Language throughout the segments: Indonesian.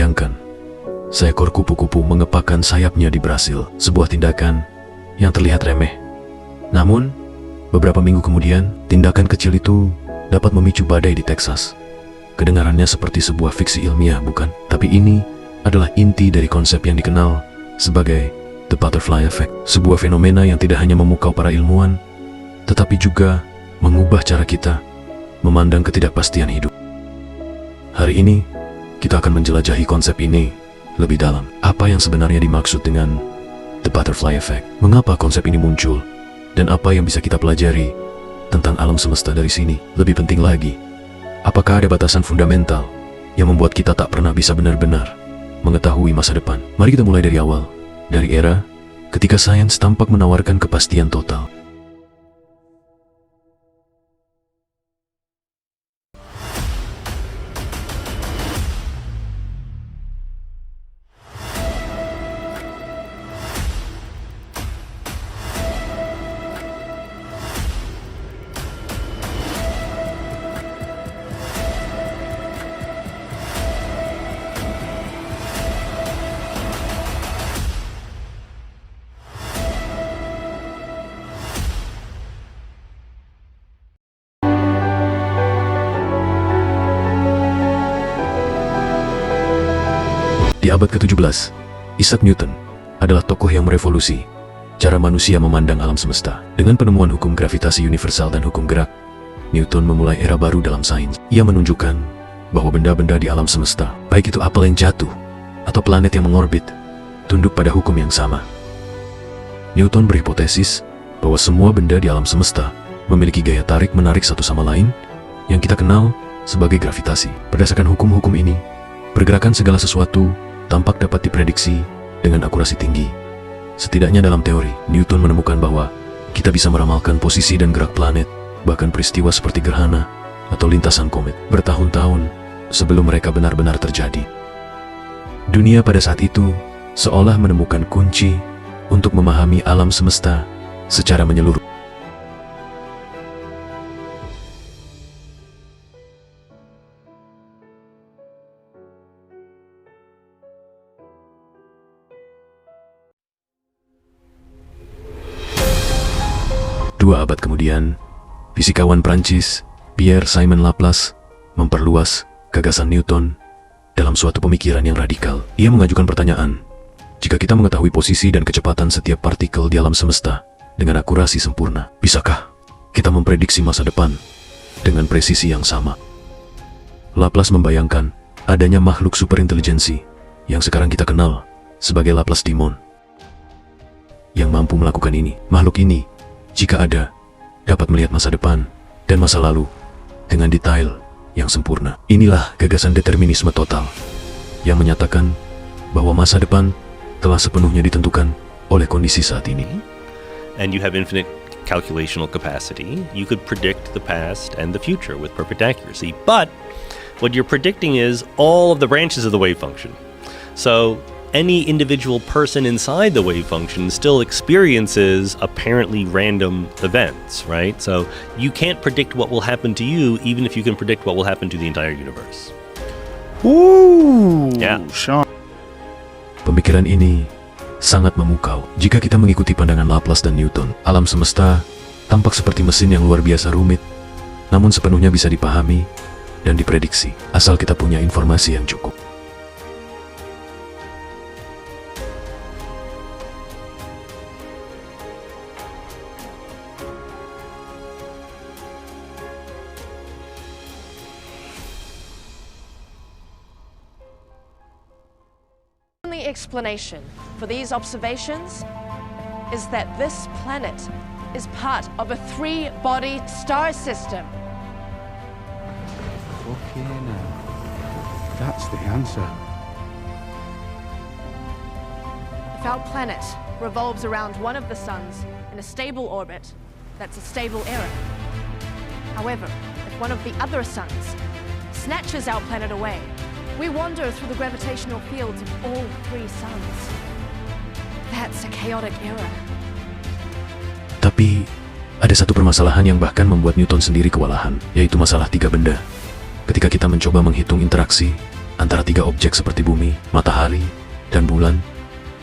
Bayangkan, seekor kupu-kupu mengepakkan sayapnya di Brasil, sebuah tindakan yang terlihat remeh. Namun, beberapa minggu kemudian, tindakan kecil itu dapat memicu badai di Texas. Kedengarannya seperti sebuah fiksi ilmiah, bukan? Tapi ini adalah inti dari konsep yang dikenal sebagai The Butterfly Effect, sebuah fenomena yang tidak hanya memukau para ilmuwan, tetapi juga mengubah cara kita memandang ketidakpastian hidup. Hari ini, kita akan menjelajahi konsep ini lebih dalam. Apa yang sebenarnya dimaksud dengan The Butterfly Effect? Mengapa konsep ini muncul? Dan apa yang bisa kita pelajari tentang alam semesta dari sini? Lebih penting lagi, apakah ada batasan fundamental yang membuat kita tak pernah bisa benar-benar mengetahui masa depan? Mari kita mulai dari awal, dari era ketika sains tampak menawarkan kepastian total. Di abad ke-17, Isaac Newton adalah tokoh yang merevolusi cara manusia memandang alam semesta. Dengan penemuan hukum gravitasi universal dan hukum gerak, Newton memulai era baru dalam sains. Ia menunjukkan bahwa benda-benda di alam semesta, baik itu apel yang jatuh atau planet yang mengorbit, tunduk pada hukum yang sama. Newton berhipotesis bahwa semua benda di alam semesta memiliki gaya tarik-menarik satu sama lain yang kita kenal sebagai gravitasi. Berdasarkan hukum-hukum ini, pergerakan segala sesuatu tampak dapat diprediksi dengan akurasi tinggi. Setidaknya dalam teori, Newton menemukan bahwa kita bisa meramalkan posisi dan gerak planet, bahkan peristiwa seperti gerhana atau lintasan komet, bertahun-tahun sebelum mereka benar-benar terjadi. Dunia pada saat itu seolah menemukan kunci untuk memahami alam semesta secara menyeluruh. Dua abad kemudian, fisikawan Prancis Pierre-Simon Laplace memperluas gagasan Newton dalam suatu pemikiran yang radikal. Ia mengajukan pertanyaan, jika kita mengetahui posisi dan kecepatan setiap partikel di alam semesta dengan akurasi sempurna, bisakah kita memprediksi masa depan dengan presisi yang sama? Laplace membayangkan adanya makhluk superintelijensi yang sekarang kita kenal sebagai Laplace Demon yang mampu melakukan ini. Makhluk ini, jika ada, dapat melihat masa depan dan masa lalu dengan detail yang sempurna. Inilah gagasan determinisme total yang menyatakan bahwa masa depan telah sepenuhnya ditentukan oleh kondisi saat ini. And you have infinite calculational capacity. You could predict the past and the future with perfect accuracy. But what you're predicting is all of the branches of the wave function. So any individual person inside the wave function still experiences apparently random events, right? So you can't predict what will happen to you, even if you can predict what will happen to the entire universe. Ooh, Yeah. Sean. Pemikiran ini sangat memukau. Jika kita mengikuti pandangan Laplace dan Newton, alam semesta tampak seperti mesin yang luar biasa rumit, namun sepenuhnya bisa dipahami dan diprediksi, asal kita punya informasi yang cukup. The only explanation for these observations is that this planet is part of a three-body star system. Okay, now. That's the answer. If our planet revolves around one of the suns in a stable orbit, that's a stable error. However, if one of the other suns snatches our planet away, we wander through the gravitational fields of all three suns. That's a chaotic error. Tapi, ada satu permasalahan yang bahkan membuat Newton sendiri kewalahan, yaitu masalah tiga benda. Ketika kita mencoba menghitung interaksi antara tiga objek seperti bumi, matahari, dan bulan,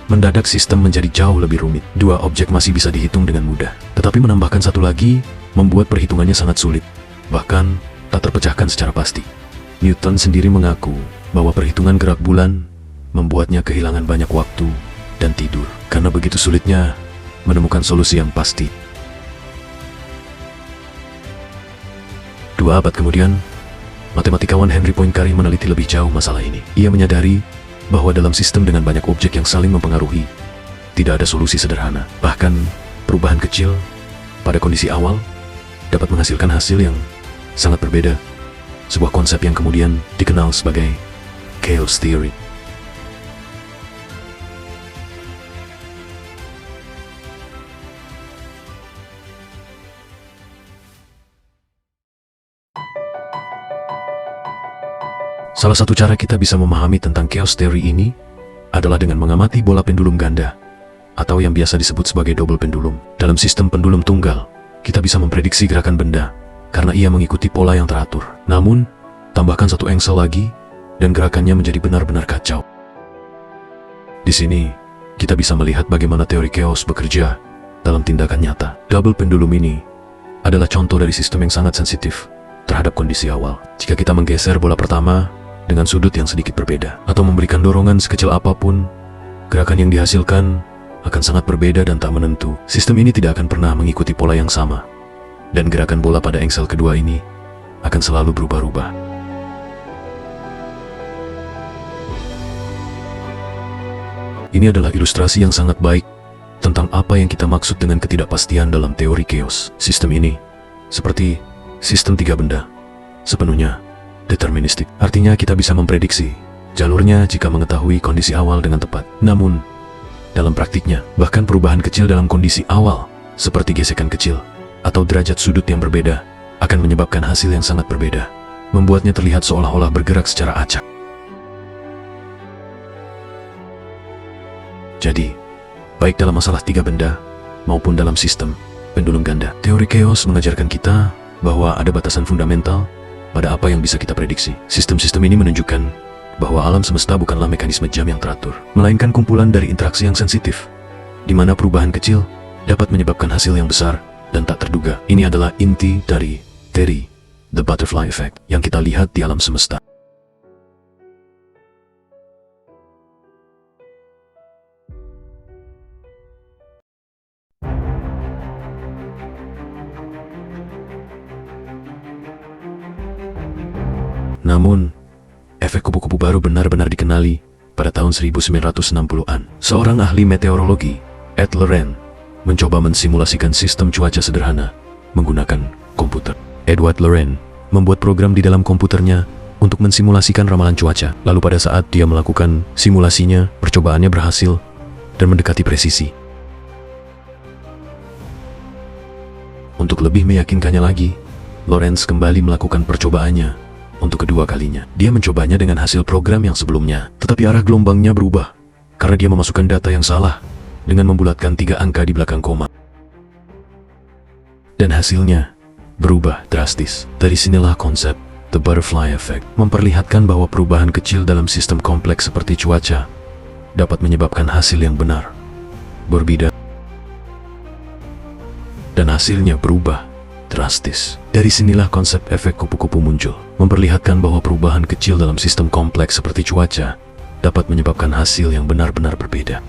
mendadak sistem menjadi jauh lebih rumit. Dua objek masih bisa dihitung dengan mudah, tetapi menambahkan satu lagi membuat perhitungannya sangat sulit, bahkan tak terpecahkan secara pasti. Newton sendiri mengaku bahwa perhitungan gerak bulan membuatnya kehilangan banyak waktu dan tidur, karena begitu sulitnya menemukan solusi yang pasti. 2 abad kemudian, matematikawan Henry Poincaré meneliti lebih jauh masalah ini. Ia menyadari bahwa dalam sistem dengan banyak objek yang saling mempengaruhi, tidak ada solusi sederhana. Bahkan, perubahan kecil pada kondisi awal dapat menghasilkan hasil yang sangat berbeda, sebuah konsep yang kemudian dikenal sebagai chaos theory. Salah satu cara kita bisa memahami tentang chaos theory ini adalah dengan mengamati bola pendulum ganda, atau yang biasa disebut sebagai double pendulum. Dalam sistem pendulum tunggal, kita bisa memprediksi gerakan benda karena ia mengikuti pola yang teratur. Namun, tambahkan satu engsel lagi dan gerakannya menjadi benar-benar kacau. Di sini, kita bisa melihat bagaimana teori chaos bekerja dalam tindakan nyata. Double pendulum ini adalah contoh dari sistem yang sangat sensitif terhadap kondisi awal. Jika kita menggeser bola pertama dengan sudut yang sedikit berbeda, atau memberikan dorongan sekecil apapun, gerakan yang dihasilkan akan sangat berbeda dan tak menentu. Sistem ini tidak akan pernah mengikuti pola yang sama, dan gerakan bola pada engsel kedua ini akan selalu berubah-ubah. Ini adalah ilustrasi yang sangat baik tentang apa yang kita maksud dengan ketidakpastian dalam teori chaos. Sistem ini, seperti sistem tiga benda, sepenuhnya deterministik. Artinya kita bisa memprediksi jalurnya jika mengetahui kondisi awal dengan tepat. Namun, dalam praktiknya, bahkan perubahan kecil dalam kondisi awal, seperti gesekan kecil atau derajat sudut yang berbeda, akan menyebabkan hasil yang sangat berbeda, membuatnya terlihat seolah-olah bergerak secara acak. Jadi, baik dalam masalah tiga benda maupun dalam sistem pendulum ganda, teori chaos mengajarkan kita bahwa ada batasan fundamental pada apa yang bisa kita prediksi. Sistem-sistem ini menunjukkan bahwa alam semesta bukanlah mekanisme jam yang teratur, melainkan kumpulan dari interaksi yang sensitif, di mana perubahan kecil dapat menyebabkan hasil yang besar dan tak terduga. Ini adalah inti dari teori The Butterfly Effect yang kita lihat di alam semesta. Namun, efek kupu-kupu baru benar-benar dikenali pada tahun 1960-an. Seorang ahli meteorologi, Ed Loren, mencoba mensimulasikan sistem cuaca sederhana menggunakan komputer. Edward Loren membuat program di dalam komputernya untuk mensimulasikan ramalan cuaca. Lalu pada saat dia melakukan simulasinya, percobaannya berhasil dan mendekati presisi. Untuk lebih meyakinkannya lagi, Lorenz kembali melakukan percobaannya untuk kedua kalinya. Dia mencobanya dengan hasil program yang sebelumnya, tetapi arah gelombangnya berubah karena dia memasukkan data yang salah dengan membulatkan 3 angka di belakang koma. Dan hasilnya berubah drastis. Dari sinilah konsep The Butterfly Effect memperlihatkan bahwa perubahan kecil dalam sistem kompleks seperti cuaca dapat menyebabkan hasil yang benar berbeda, dan hasilnya berubah drastis. Dari sinilah konsep efek kupu-kupu muncul, memperlihatkan bahwa perubahan kecil dalam sistem kompleks seperti cuaca dapat menyebabkan hasil yang benar-benar berbeda.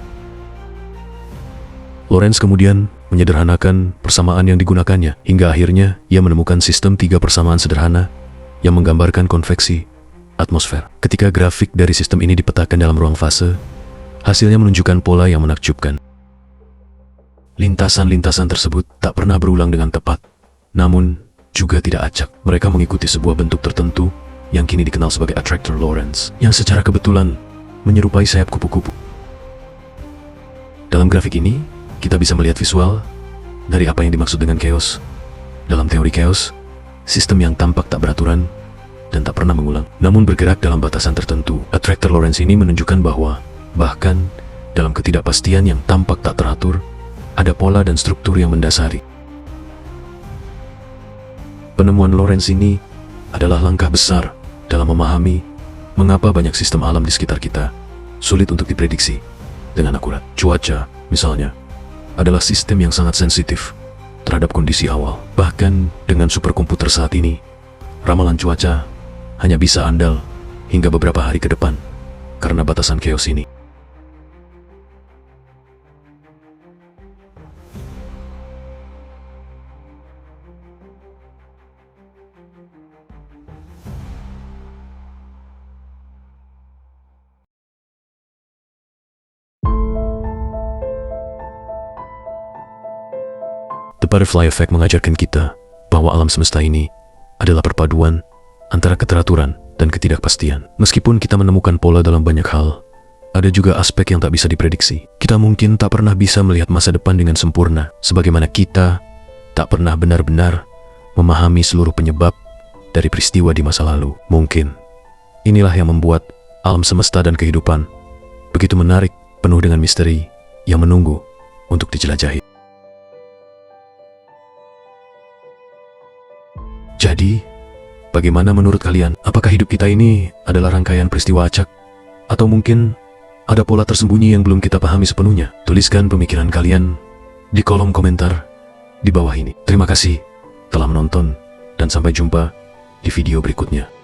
Lorenz kemudian menyederhanakan persamaan yang digunakannya, hingga akhirnya ia menemukan sistem 3 persamaan sederhana yang menggambarkan konveksi atmosfer. Ketika grafik dari sistem ini dipetakan dalam ruang fase, hasilnya menunjukkan pola yang menakjubkan. Lintasan-lintasan tersebut tak pernah berulang dengan tepat, namun juga tidak acak. Mereka mengikuti sebuah bentuk tertentu yang kini dikenal sebagai attractor Lorentz, yang secara kebetulan menyerupai sayap kupu-kupu. Dalam grafik ini, kita bisa melihat visual dari apa yang dimaksud dengan chaos. Dalam teori chaos, sistem yang tampak tak beraturan dan tak pernah mengulang, namun bergerak dalam batasan tertentu. Attractor Lorentz ini menunjukkan bahwa bahkan dalam ketidakpastian yang tampak tak teratur, ada pola dan struktur yang mendasari. Penemuan Lorentz ini adalah langkah besar dalam memahami Mengapa banyak sistem alam di sekitar kita sulit untuk diprediksi dengan akurat? Cuaca, misalnya, adalah sistem yang sangat sensitif terhadap kondisi awal. Bahkan dengan superkomputer saat ini, ramalan cuaca hanya bisa andal hingga beberapa hari ke depan karena batasan chaos ini. The Butterfly Effect mengajarkan kita bahwa alam semesta ini adalah perpaduan antara keteraturan dan ketidakpastian. Meskipun kita menemukan pola dalam banyak hal, ada juga aspek yang tak bisa diprediksi. Kita mungkin tak pernah bisa melihat masa depan dengan sempurna, sebagaimana kita tak pernah benar-benar memahami seluruh penyebab dari peristiwa di masa lalu. Mungkin inilah yang membuat alam semesta dan kehidupan begitu menarik, penuh dengan misteri yang menunggu untuk dijelajahi. Jadi, bagaimana menurut kalian? Apakah hidup kita ini adalah rangkaian peristiwa acak? Atau mungkin ada pola tersembunyi yang belum kita pahami sepenuhnya? Tuliskan pemikiran kalian di kolom komentar di bawah ini. Terima kasih telah menonton dan sampai jumpa di video berikutnya.